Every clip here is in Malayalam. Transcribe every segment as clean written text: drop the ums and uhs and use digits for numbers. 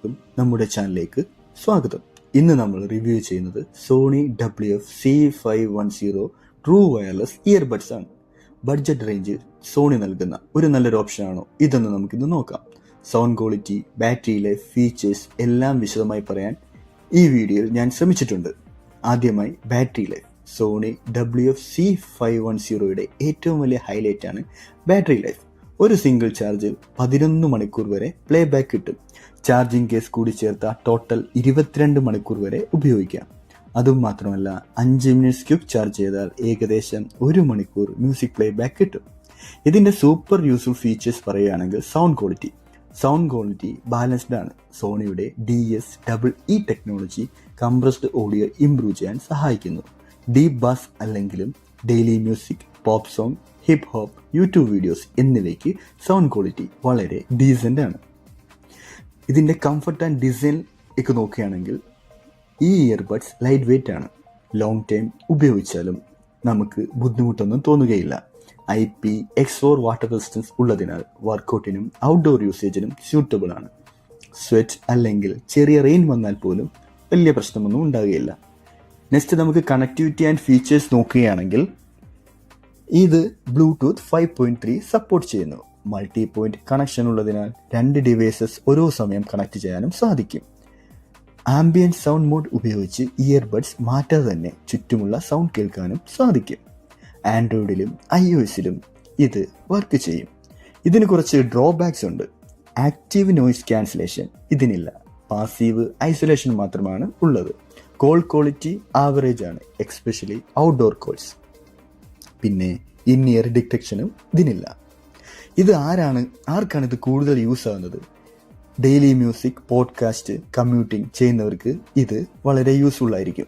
എല്ലാവർക്കും നമ്മുടെ ചാനലിലേക്ക് സ്വാഗതം. ഇന്ന് നമ്മൾ റിവ്യൂ ചെയ്യുന്നത് Sony WF-C510 true wireless earbuds ആണ്. ബഡ്ജറ്റ് റേഞ്ചിൽ സോണി നൽകുന്ന ഒരു നല്ലൊരു ഓപ്ഷനാണോ ഇതെന്ന് നമുക്കിന്ന് നോക്കാം. Sound quality, battery life, features എല്ലാം വിശദമായി പറയാൻ ഈ വീഡിയോയിൽ ഞാൻ ശ്രമിച്ചിട്ടുണ്ട്. ആദ്യമായി ബാറ്ററി ലൈഫ്. സോണി WF-C510യുടെ ഏറ്റവും വലിയ ഹൈലൈറ്റ് ആണ് ബാറ്ററി ലൈഫ്. ഒരു സിംഗിൾ ചാർജിൽ 11 മണിക്കൂർ വരെ പ്ലേ ബാക്ക് കിട്ടും. ചാർജിങ് കേസ് കൂടി ചേർത്ത ടോട്ടൽ 22 മണിക്കൂർ വരെ ഉപയോഗിക്കാം. അതും മാത്രമല്ല 5 മിനിറ്റ്സ് ക്വിക്ക് ചാർജ് ചെയ്താൽ ഏകദേശം 1 മണിക്കൂർ മ്യൂസിക് പ്ലേ ബാക്ക് കിട്ടും. ഇതിൻ്റെ സൂപ്പർ യൂസ്ഫുൾ ഫീച്ചേഴ്സ് പറയുകയാണെങ്കിൽ സൗണ്ട് ക്വാളിറ്റി ബാലൻസ്ഡ് ആണ്. സോണിയുടെ DSEE technology compressed audio improve ചെയ്യാൻ സഹായിക്കുന്നു. ഡീപ് ബാസ് അല്ലെങ്കിലും daily music, pop song, hip hop, YouTube videos എന്നിവയ്ക്ക് സൗണ്ട് ക്വാളിറ്റി വളരെ ഡീസൻ്റ് ആണ്. ഇതിൻ്റെ കംഫർട്ട് ആൻഡ് ഡിസൈൻ ഒക്കെ നോക്കുകയാണെങ്കിൽ ഈ ഇയർബഡ്സ് ലൈറ്റ് വെയ്റ്റ് ആണ്. ലോങ് ടൈം ഉപയോഗിച്ചാലും നമുക്ക് ബുദ്ധിമുട്ടൊന്നും തോന്നുകയില്ല. IPX4 വാട്ടർ റെസിസ്റ്റൻസ് ഉള്ളതിനാൽ വർക്കൗട്ടിനും ഔട്ട്ഡോർ യൂസേജിനും സ്യൂട്ടബിൾ ആണ്. സ്വെറ്റ് അല്ലെങ്കിൽ ചെറിയ റെയിൻ വന്നാൽ പോലും വലിയ പ്രശ്നമൊന്നും ഉണ്ടാകുകയില്ല. നെക്സ്റ്റ് നമുക്ക് കണക്ടിവിറ്റി ആൻഡ് ഫീച്ചേഴ്സ് നോക്കുകയാണെങ്കിൽ ഇത് ബ്ലൂടൂത്ത് 5.3 സപ്പോർട്ട് ചെയ്യുന്നു. മൾട്ടി പോയിന്റ് കണക്ഷൻ ഉള്ളതിനാൽ 2 ഡിവൈസസ് ഒരേ സമയം കണക്ട് ചെയ്യാനും സാധിക്കും. ആംബിയന്റ് സൗണ്ട് മോഡ് ഉപയോഗിച്ച് ഇയർബഡ്സ് മാറ്റാതെ തന്നെ ചുറ്റുമുള്ള സൗണ്ട് കേൾക്കാനും സാധിക്കും. ആൻഡ്രോയിഡിലും iOSലും ഇത് വർക്ക് ചെയ്യും. ഇതിന് കുറച്ച് ഡ്രോബാക്സ് ഉണ്ട്. ആക്റ്റീവ് നോയിസ് ക്യാൻസലേഷൻ ഇതിനില്ല. പാസീവ് ഐസൊലേഷൻ മാത്രമാണ് ഉള്ളത്. കോൾ ക്വാളിറ്റി ആവറേജ് ആണ്, എക്സ്പെഷ്യലി ഔട്ട്ഡോർ കോൾസ്. പിന്നെ ഇൻ ഇയർ ഡിറ്റക്ഷനും ഇതിനില്ല. ഇത് ആർക്കാണ് ഇത് കൂടുതൽ യൂസ് ആകുന്നത്? ഡെയിലി മ്യൂസിക്, പോഡ്കാസ്റ്റ്, കമ്മ്യൂട്ടിങ് ചെയ്യുന്നവർക്ക് ഇത് വളരെ യൂസ്ഫുൾ ആയിരിക്കും.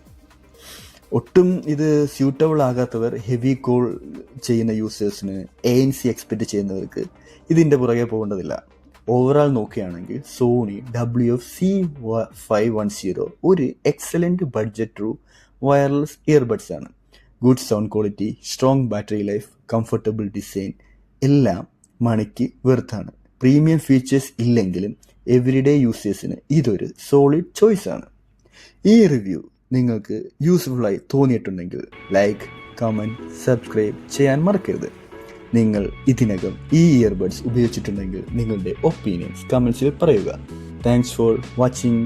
ഒട്ടും ഇത് സ്യൂട്ടബിൾ ആകാത്തവർ, ഹെവി കോൾ ചെയ്യുന്ന യൂസേഴ്സിന്, ANC എക്സ്പെക്റ്റ് ചെയ്യുന്നവർക്ക് ഇതിൻ്റെ പുറകെ പോകേണ്ടതില്ല. ഓവറാൾ നോക്കുകയാണെങ്കിൽ സോണി WF-C510 ഒരു excellent budget true wireless earbuds ആണ്. Good sound quality, strong battery life, comfortable design എല്ലാം മണിക്ക് വെർത്താണ്. പ്രീമിയം ഫീച്ചേഴ്സ് ഇല്ലെങ്കിലും എവറിഡേ യൂസേഴ്സിന് ഇതൊരു സോളിഡ് ചോയ്സ് ആണ്. ഈ റിവ്യൂ നിങ്ങൾക്ക് യൂസ്ഫുള്ളായി തോന്നിയിട്ടുണ്ടെങ്കിൽ ലൈക്ക്, കമൻറ്റ്, സബ്സ്ക്രൈബ് ചെയ്യാൻ മറക്കരുത്. നിങ്ങൾ ഇതിനകം ഈ ഇയർബഡ്സ് ഉപയോഗിച്ചിട്ടുണ്ടെങ്കിൽ നിങ്ങളുടെ ഒപ്പീനിയൻസ് കമൻസിൽ പറയുക. Thanks for watching.